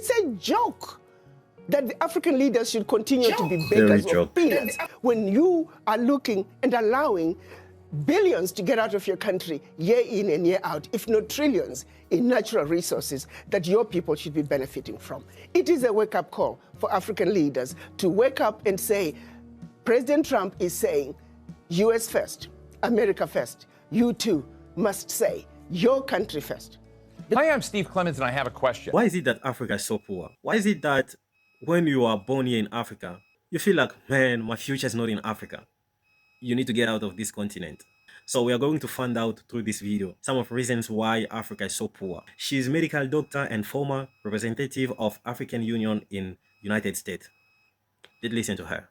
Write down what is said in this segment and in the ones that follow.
It's a joke that the African leaders should continue to be beggars of peanuts when you are looking and allowing billions to get out of your country year in and year out, if not trillions, in natural resources that your people should be benefiting from. It is a wake-up call for African leaders to wake up and say, President Trump is saying, US first, America first. You too must say, your country first. Hi, I'm Steve Clemens, and I have a question. Why is it that Africa is so poor? Why is it that when you are born here in Africa, you feel like, man, my future is not in Africa? You need to get out of this continent. So we are going to find out through this video some of the reasons why Africa is so poor. She is a medical doctor and former representative of African Union in United States. Let's listen to her.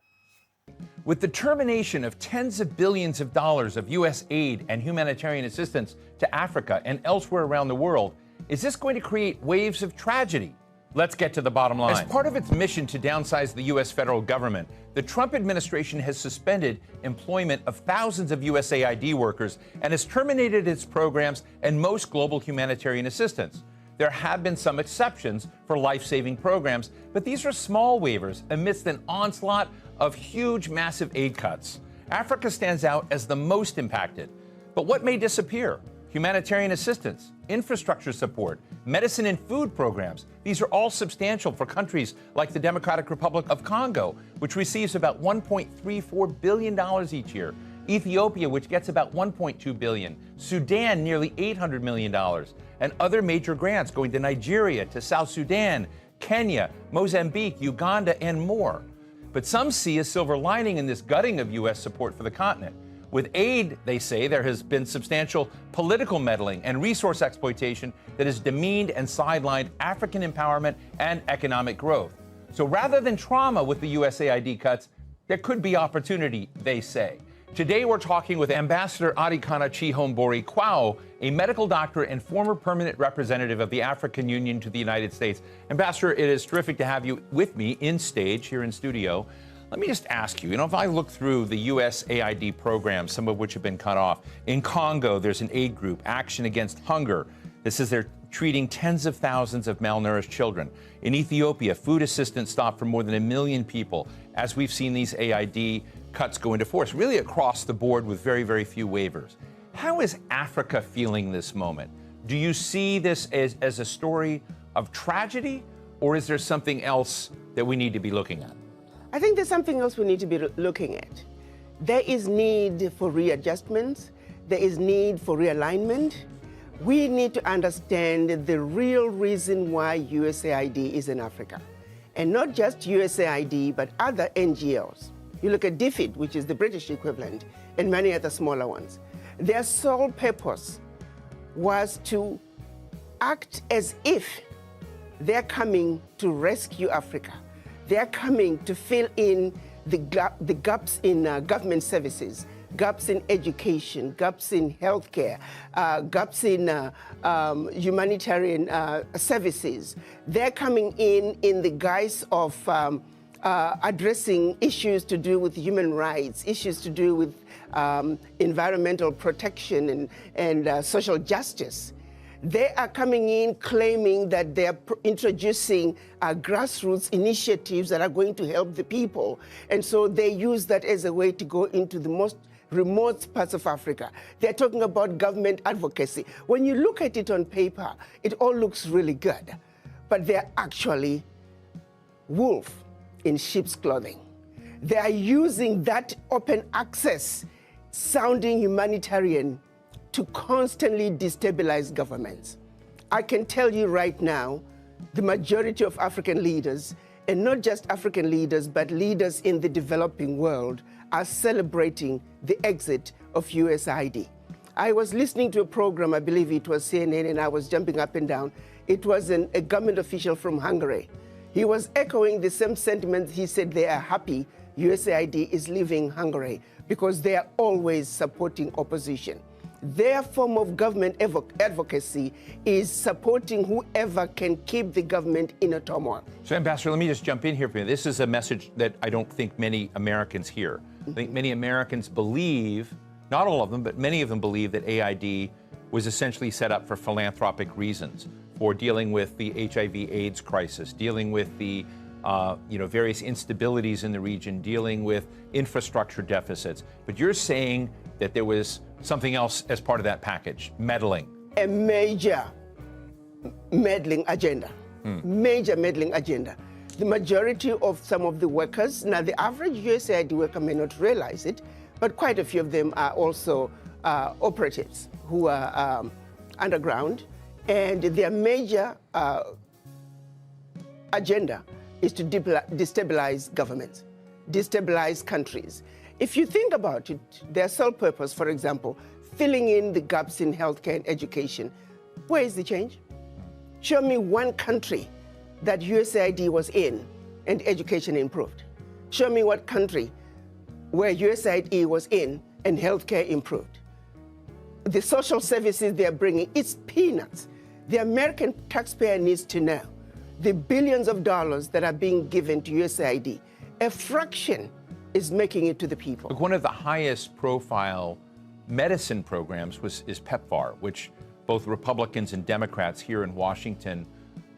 With the termination of tens of billions of dollars of U.S. aid and humanitarian assistance to Africa and elsewhere around the world, is this going to create waves of tragedy? Let's get to the bottom line. As part of its mission to downsize the U.S. federal government, the Trump administration has suspended employment of thousands of USAID workers and has terminated its programs and most global humanitarian assistance. There have been some exceptions for life-saving programs, but these are small waivers amidst an onslaught of huge, massive aid cuts. Africa stands out as the most impacted. But what may disappear? Humanitarian assistance, infrastructure support, medicine and food programs. These are all substantial for countries like the Democratic Republic of Congo, which receives about $1.34 billion each year. Ethiopia, which gets about $1.2 billion. Sudan, nearly $800 million. And other major grants going to Nigeria, to South Sudan, Kenya, Mozambique, Uganda, and more. But some see a silver lining in this gutting of U.S. support for the continent. With aid, they say, there has been substantial political meddling and resource exploitation that has demeaned and sidelined African empowerment and economic growth. So rather than trauma with the USAID cuts, there could be opportunity, they say. Today, we're talking with Ambassador Arikana Chihombori-Quao, a medical doctor and former permanent representative of the African Union to the United States. Ambassador, it is terrific to have you with me in stage here in studio. Let me just ask you, if I look through the USAID programs, some of which have been cut off, in Congo, there's an aid group, Action Against Hunger. This is they're treating tens of thousands of malnourished children. In Ethiopia, food assistance stopped for more than 1 million people, as we've seen these AID cuts go into force, really across the board with very, very few waivers. How is Africa feeling this moment? Do you see this as a story of tragedy, or is there something else that we need to be looking at? I think there's something else we need to be looking at. There is need for readjustments. There is need for realignment. We need to understand the real reason why USAID is in Africa. And not just USAID, but other NGOs. You look at DFID, which is the British equivalent, and many other smaller ones. Their sole purpose was to act as if they're coming to rescue Africa. They're coming to fill in the gaps in government services, gaps in education, gaps in healthcare, gaps in humanitarian services. They're coming in the guise of addressing issues to do with human rights, issues to do with environmental protection and social justice. They are coming in claiming that they're introducing grassroots initiatives that are going to help the people. And so they use that as a way to go into the most remote parts of Africa. They're talking about government advocacy. When you look at it on paper, it all looks really good. But they're actually wolf in sheep's clothing. They are using that open access sounding humanitarian to constantly destabilize governments. I can tell you right now, the majority of African leaders, and not just African leaders, but leaders in the developing world, are celebrating the exit of USAID. I was listening to a program, I believe it was CNN, and I was jumping up and down. It was a government official from Hungary. He was echoing the same sentiments. He said they are happy USAID is leaving Hungary because they are always supporting opposition. Their form of government advocacy is supporting whoever can keep the government in a turmoil. So, Ambassador, let me just jump in here for you. This is a message that I don't think many Americans hear. I think many Americans believe, not all of them, but many of them believe that AID was essentially set up for philanthropic reasons, for dealing with the HIV/AIDS crisis, dealing with the various instabilities in the region, dealing with infrastructure deficits. But you're saying that there was something else as part of that package, meddling. A major meddling agenda. Major meddling agenda. The majority of some of the workers, now the average USAID worker may not realize it, but quite a few of them are also operatives who are underground, and their major agenda is to destabilize governments, destabilize countries. If you think about it, their sole purpose, for example, filling in the gaps in healthcare and education, where is the change? Show me one country that USAID was in and education improved. Show me what country where USAID was in and healthcare improved. The social services they're bringing, it's peanuts. The American taxpayer needs to know the billions of dollars that are being given to USAID, a fraction is making it to the people. Look, one of the highest profile medicine programs is PEPFAR, which both Republicans and Democrats here in Washington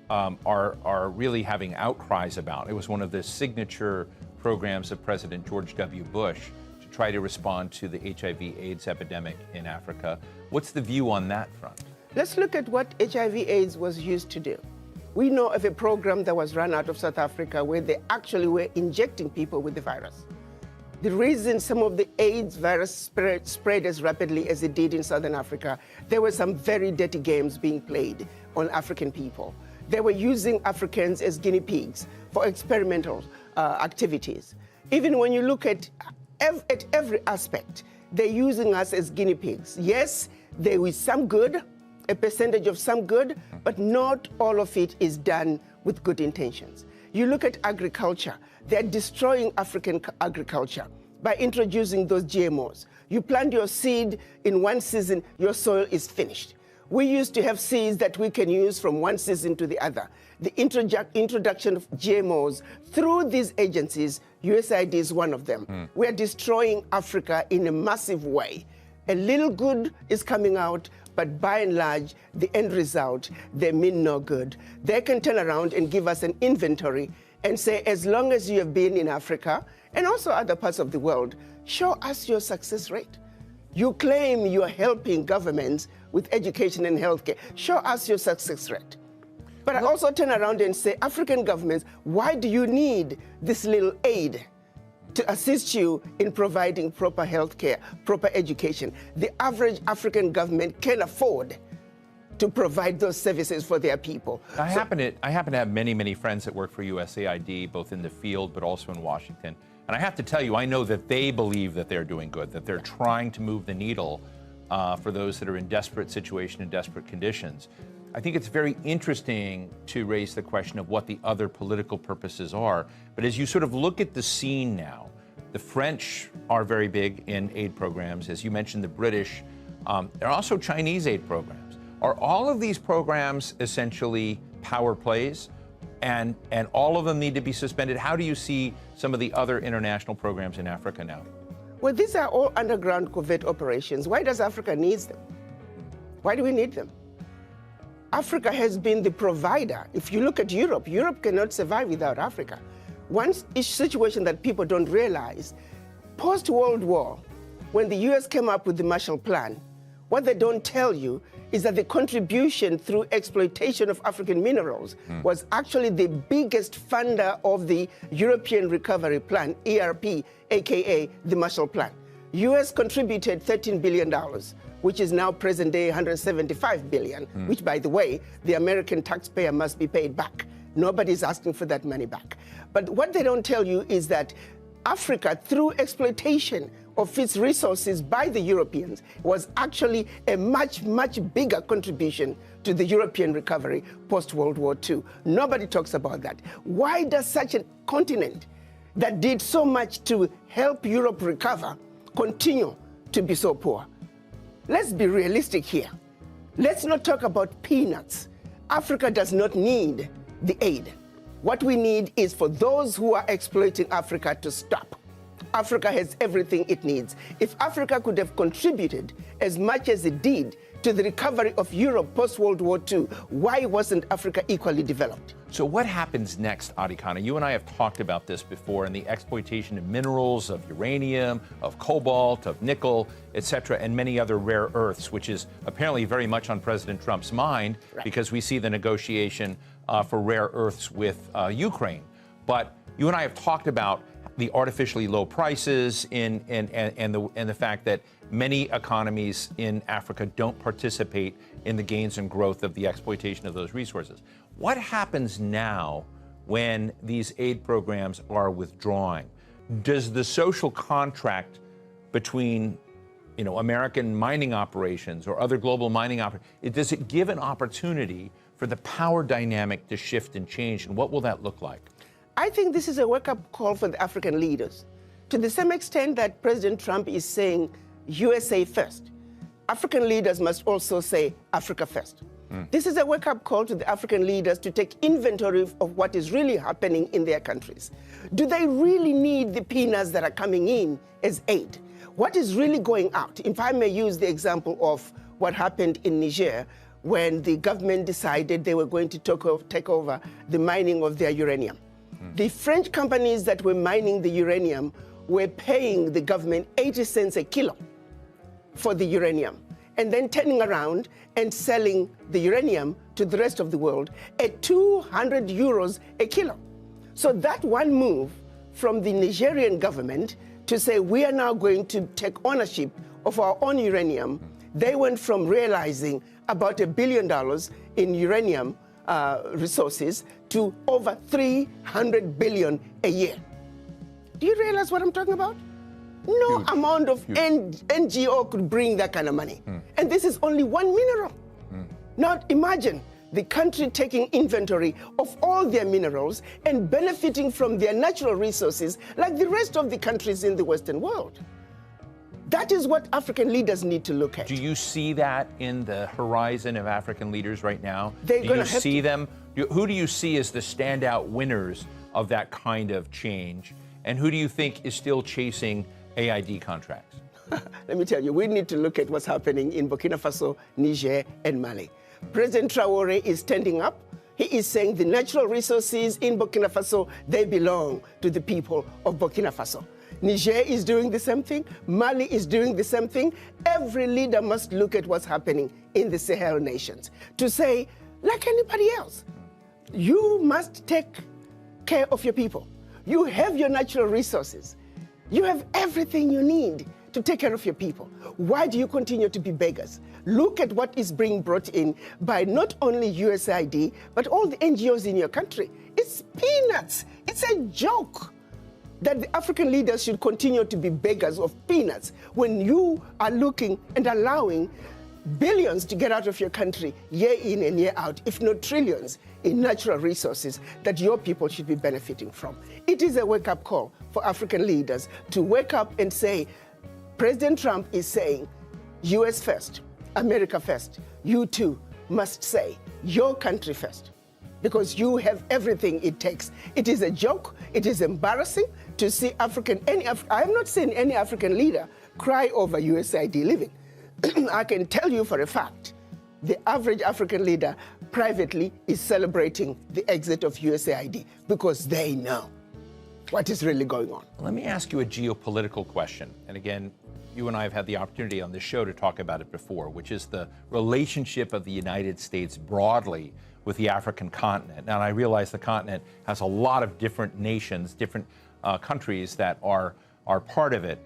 are really having outcries about. It was one of the signature programs of President George W. Bush to try to respond to the HIV/AIDS epidemic in Africa. What's the view on that front? Let's look at what HIV/AIDS was used to do. We know of a program that was run out of South Africa where they actually were injecting people with the virus. The reason some of the AIDS virus spread as rapidly as it did in Southern Africa, there were some very dirty games being played on African people. They were using Africans as guinea pigs for experimental activities. Even when you look at every aspect, they're using us as guinea pigs. Yes, there is some good, a percentage of some good, but not all of it is done with good intentions. You look at agriculture, they're destroying African agriculture by introducing those GMOs. You plant your seed in one season, your soil is finished. We used to have seeds that we can use from one season to the other. The introduction of GMOs through these agencies, USAID is one of them. We are destroying Africa in a massive way. A little good is coming out, but by and large, the end result, they mean no good. They can turn around and give us an inventory and say, as long as you have been in Africa and also other parts of the world, show us your success rate. You claim you are helping governments with education and healthcare. Show us your success rate. But I also turn around and say, African governments, why do you need this little aid to assist you in providing proper healthcare, proper education? The average African government can afford to provide those services for their people. I happen to have many friends that work for USAID, both in the field but also in Washington. And I have to tell you, I know that they believe that they're doing good, that they're trying to move the needle for those that are in desperate situation and desperate conditions. I think it's very interesting to raise the question of what the other political purposes are. But as you sort of look at the scene now, the French are very big in aid programs. As you mentioned, the British. There are also Chinese aid programs. Are all of these programs essentially power plays? And all of them need to be suspended? How do you see some of the other international programs in Africa now? Well, these are all underground covert operations. Why does Africa need them? Why do we need them? Africa has been the provider. If you look at Europe, Europe cannot survive without Africa. One situation that people don't realize, post-World War, when the US came up with the Marshall Plan, what they don't tell you is that the contribution through exploitation of African minerals was actually the biggest funder of the European Recovery Plan, ERP, aka the Marshall Plan. US contributed $13 billion, which is now present day $175 billion, which, by the way, the American taxpayer must be paid back. Nobody's asking for that money back. But what they don't tell you is that Africa, through exploitation of its resources by the Europeans, was actually a much bigger contribution to the European recovery post-World War II. Nobody talks about that. Why does such a continent that did so much to help Europe recover continue to be so poor? Let's be realistic here. Let's not talk about peanuts. Africa does not need the aid. What we need is for those who are exploiting Africa to stop. Africa has everything it needs. If Africa could have contributed as much as it did to the recovery of Europe post-World War II. Why wasn't Africa equally developed? So what happens next, Arikana? You and I have talked about this before, in the exploitation of minerals, of uranium, of cobalt, of nickel, etc., and many other rare earths, which is apparently very much on President Trump's mind, right, because we see the negotiation for rare earths with Ukraine. But you and I have talked about the artificially low prices and the fact that many economies in Africa don't participate in the gains and growth of the exploitation of those resources. What happens now when these aid programs are withdrawing? Does the social contract between, American mining operations or other global mining operations, does it give an opportunity for the power dynamic to shift and change? And what will that look like? I think this is a wake-up call for the African leaders. To the same extent that President Trump is saying USA first, African leaders must also say Africa first. This is a wake-up call to the African leaders to take inventory of what is really happening in their countries. Do they really need the peanuts that are coming in as aid? What is really going out? If I may use the example of what happened in Niger, when the government decided they were going to take over the mining of their uranium. The French companies that were mining the uranium were paying the government 80 cents a kilo for the uranium, and then turning around and selling the uranium to the rest of the world at 200 euros a kilo. So that one move from the Nigerian government to say we are now going to take ownership of our own uranium, they went from realizing about $1 billion in uranium resources to over 300 billion a year. Do you realize what I'm talking about? No huge, amount of NGO could bring that kind of money. And this is only one mineral. Now imagine the country taking inventory of all their minerals and benefiting from their natural resources like the rest of the countries in the Western world. That is what African leaders need to look at. Do you see that in the horizon of African leaders right now? They're do you see them? Who do you see as the standout winners of that kind of change? And who do you think is still chasing AID contracts? Let me tell you, we need to look at what's happening in Burkina Faso, Niger, and Mali. President Traoré is standing up. He is saying the natural resources in Burkina Faso, they belong to the people of Burkina Faso. Niger is doing the same thing. Mali is doing the same thing. Every leader must look at what's happening in the Sahel nations to say, like anybody else, you must take care of your people. You have your natural resources. You have everything you need to take care of your people. Why do you continue to be beggars? Look at what is being brought in by not only USAID, but all the NGOs in your country. It's peanuts. It's a joke that the African leaders should continue to be beggars of peanuts when you are looking and allowing billions to get out of your country year in and year out, if not trillions, in natural resources that your people should be benefiting from. It is a wake-up call for African leaders to wake up and say, President Trump is saying, US first, America first. You too must say, your country first, because you have everything it takes. It is a joke. It is embarrassing to see I have not seen any African leader cry over USAID living. I can tell you for a fact, the average African leader privately is celebrating the exit of USAID because they know what is really going on. Let me ask you a geopolitical question. And again, you and I have had the opportunity on this show to talk about it before, which is the relationship of the United States broadly with the African continent. Now, I realize the continent has a lot of different nations, different countries that are part of it.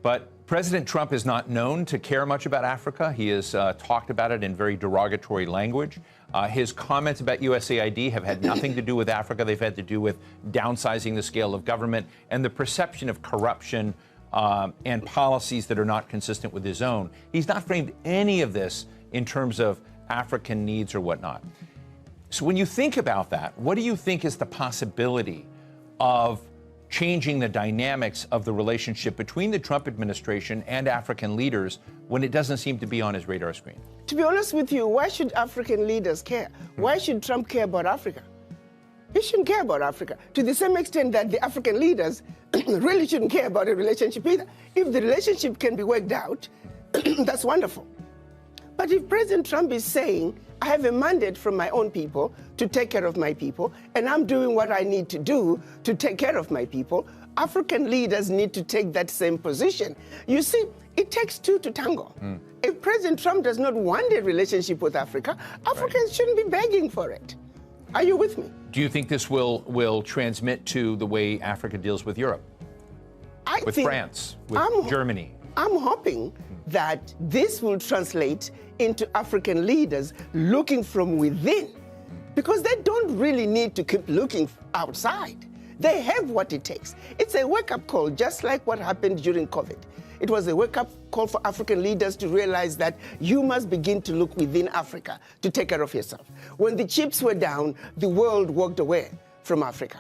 But President Trump is not known to care much about Africa. He has talked about it in very derogatory language. His comments about USAID have had nothing to do with Africa. They've had to do with downsizing the scale of government and the perception of corruption and policies that are not consistent with his own. He's not framed any of this in terms of African needs or whatnot. So when you think about that, what do you think is the possibility of changing the dynamics of the relationship between the Trump administration and African leaders when it doesn't seem to be on his radar screen? To be honest with you, why should African leaders care? Why should Trump care about Africa? He shouldn't care about Africa to the same extent that the African leaders really shouldn't care about a relationship either. If the relationship can be worked out, that's wonderful. But if President Trump is saying, I have a mandate from my own people to take care of my people, and I'm doing what I need to do to take care of my people, African leaders need to take that same position. You see, it takes two to tango. If President Trump does not want a relationship with Africa, Africans shouldn't be begging for it. Are you with me? Do you think this will transmit to the way Africa deals with Europe? With France, with Germany? I'm hoping that this will translate into African leaders looking from within, because they don't really need to keep looking outside. They have what it takes. It's a wake-up call, just like what happened during COVID. It was a wake-up call for African leaders to realize that you must begin to look within Africa to take care of yourself. When the chips were down, the world walked away from Africa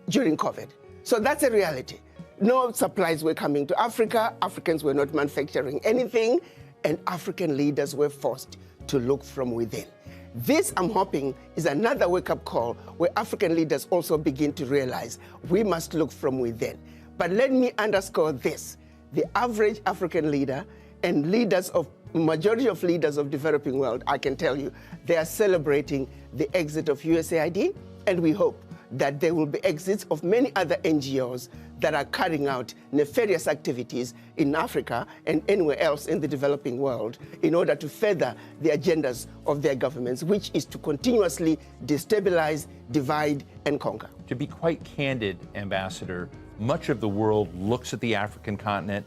during COVID. So that's a reality. No supplies were coming to Africa, Africans were not manufacturing anything, and African leaders were forced to look from within. This, I'm hoping, is another wake-up call where African leaders also begin to realize we must look from within. But let me underscore this. The average African leader and majority of leaders of developing world, I can tell you, they are celebrating the exit of USAID, and we hope that there will be exits of many other NGOs that are carrying out nefarious activities in Africa and anywhere else in the developing world in order to further the agendas of their governments, which is to continuously destabilize, divide, and conquer. To be quite candid, Ambassador, much of the world looks at the African continent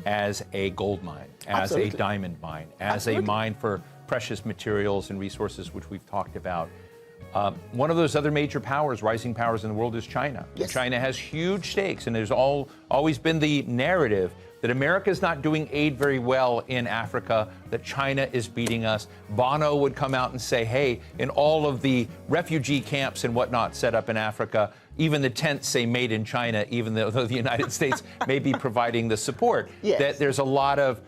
as a gold mine, as a diamond mine, as a mine for precious materials and resources, which we've talked about. One of those other major powers, rising powers in the world, is China. Yes. China has huge stakes, and there's always been the narrative that America is not doing aid very well in Africa, that China is beating us. Bono would come out and say, hey, in all of the refugee camps and whatnot set up in Africa, even the tents say made in China, even though the United States may be providing the support. Yes. That there's a lot of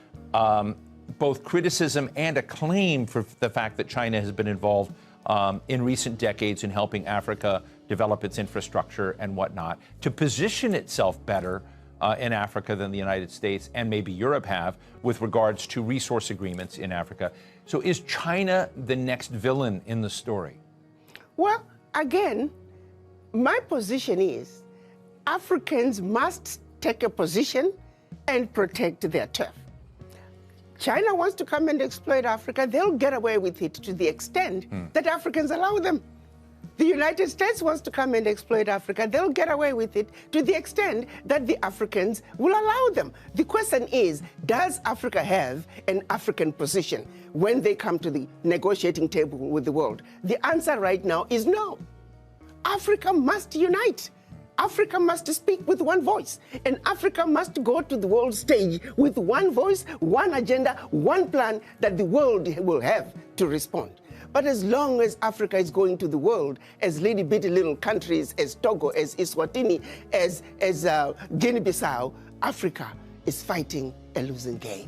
both criticism and acclaim for the fact that China has been involved in recent decades in helping Africa develop its infrastructure and whatnot, to position itself better in Africa than the United States and maybe Europe have with regards to resource agreements in Africa. So is China the next villain in the story? Well, again, my position is Africans must take a position and protect their turf. China wants to come and exploit Africa, they'll get away with it to the extent that Africans allow them. The United States wants to come and exploit Africa, they'll get away with it to the extent that the Africans will allow them. The question is, does Africa have an African position when they come to the negotiating table with the world? The answer right now is no. Africa must unite. Africa must speak with one voice, and Africa must go to the world stage with one voice, one agenda, one plan that the world will have to respond. But as long as Africa is going to the world as bitty little countries, as Togo, as Eswatini, as Guinea-Bissau, Africa is fighting a losing game.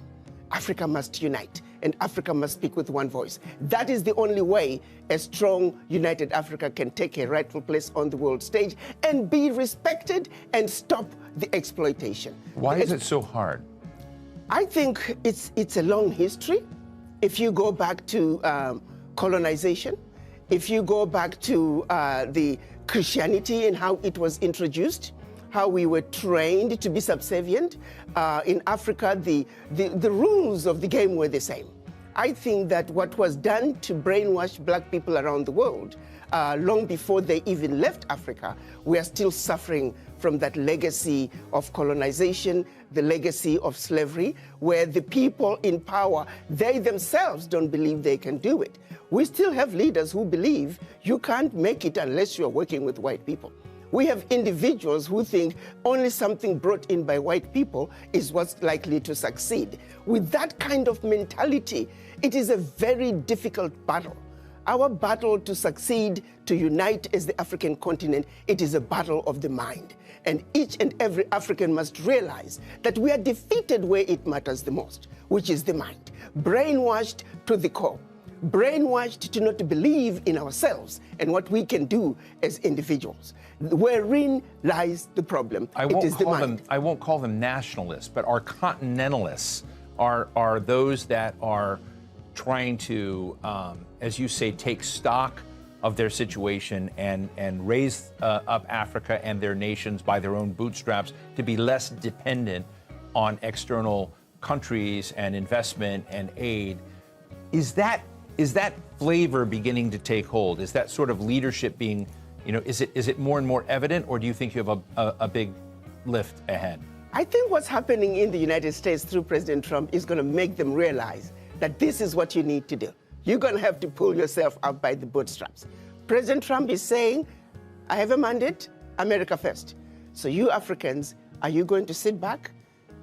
Africa must unite, and Africa must speak with one voice. That is the only way a strong, united Africa can take a rightful place on the world stage and be respected and stop the exploitation. Why is it so hard? I think it's a long history. If you go back to colonization, if you go back to the Christianity and how it was introduced, how we were trained to be subservient. In Africa, the rules of the game were the same. I think that what was done to brainwash black people around the world, long before they even left Africa, we are still suffering from that legacy of colonization, the legacy of slavery, where the people in power, they themselves don't believe they can do it. We still have leaders who believe you can't make it unless you're working with white people. We have individuals who think only something brought in by white people is what's likely to succeed. With that kind of mentality, it is a very difficult battle. Our battle to succeed, to unite as the African continent, it is a battle of the mind. And each and every African must realize that we are defeated where it matters the most, which is the mind. Brainwashed to the core. Brainwashed to not believe in ourselves and what we can do as individuals. Wherein lies the problem. I won't call them nationalists, but our continentalists are those that are trying to, as you say, take stock of their situation and raise up Africa and their nations by their own bootstraps to be less dependent on external countries and investment and aid. Is that flavor beginning to take hold? Is that sort of leadership being, is it more and more evident, or do you think you have a big lift ahead? I think what's happening in the United States through President Trump is going to make them realize that this is what you need to do. You're going to have to pull yourself up by the bootstraps. President Trump is saying, I have a mandate, America first. So you Africans, are you going to sit back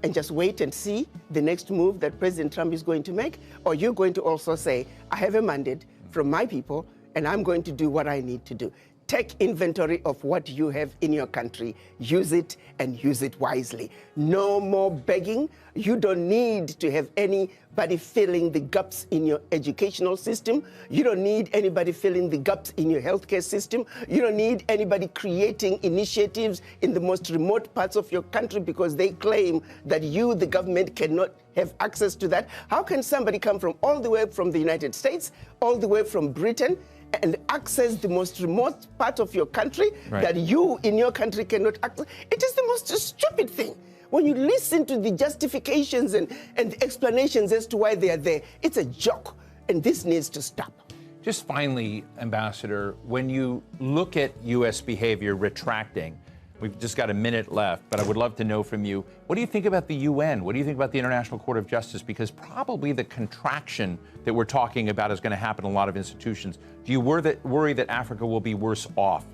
and just wait and see the next move that President Trump is going to make? Or you're going to also say, I have a mandate from my people, and I'm going to do what I need to do. Take inventory of what you have in your country. Use it and use it wisely. No more begging. You don't need to have anybody filling the gaps in your educational system. You don't need anybody filling the gaps in your healthcare system. You don't need anybody creating initiatives in the most remote parts of your country because they claim that you, the government, cannot have access to that. How can somebody come from all the way from the United States, all the way from Britain, and access the most remote part of your country that you in your country cannot access? It is the most stupid thing. When you listen to the justifications and the explanations as to why they are there, it's a joke, and this needs to stop. Just finally, Ambassador, when you look at U.S. behavior retracting, we've just got a minute left, but I would love to know from you, what do you think about the UN? What do you think about the International Court of Justice? Because probably the contraction that we're talking about is going to happen in a lot of institutions. Do you worry that Africa will be worse off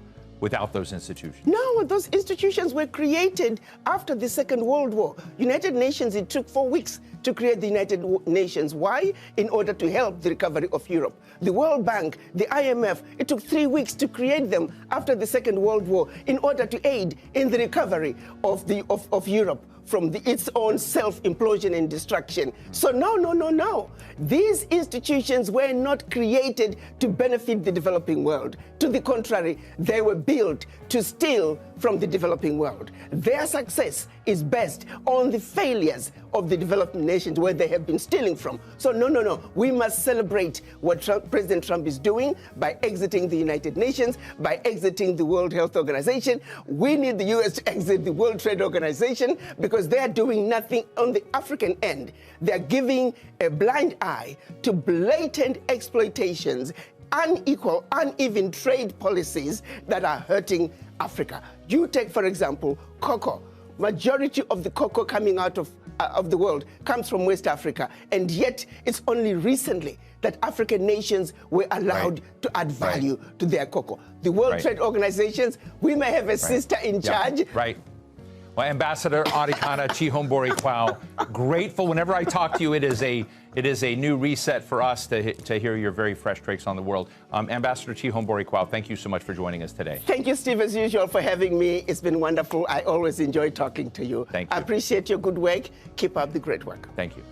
without those institutions? No, those institutions were created after the Second World War. United Nations, it took 4 weeks to create the United Nations. Why? In order to help the recovery of Europe. The World Bank, the IMF, it took 3 weeks to create them after the Second World War in order to aid in the recovery of Europe from its own self-implosion and destruction. So no. These institutions were not created to benefit the developing world. To the contrary, they were built to steal from the developing world. Their success is based on the failures of the developing nations where they have been stealing from. So no. We must celebrate what President Trump is doing by exiting the United Nations, by exiting the World Health Organization. We need the U.S. to exit the World Trade Organization because they are doing nothing on the African end. They are giving a blind eye to blatant exploitations, unequal, uneven trade policies that are hurting Africa. You take, for example, cocoa. Majority of the cocoa coming out of the world comes from West Africa, and yet it's only recently that African nations were allowed to add value to their cocoa. The World Trade Organizations, we may have a sister in charge. Well, Ambassador Arikana Chihombori-Quao, grateful. Whenever I talk to you, it is a new reset for us to hear your very fresh takes on the world. Ambassador Chihombori-Quao, thank you so much for joining us today. Thank you, Steve, as usual, for having me. It's been wonderful. I always enjoy talking to you. Thank you. I appreciate your good work. Keep up the great work. Thank you.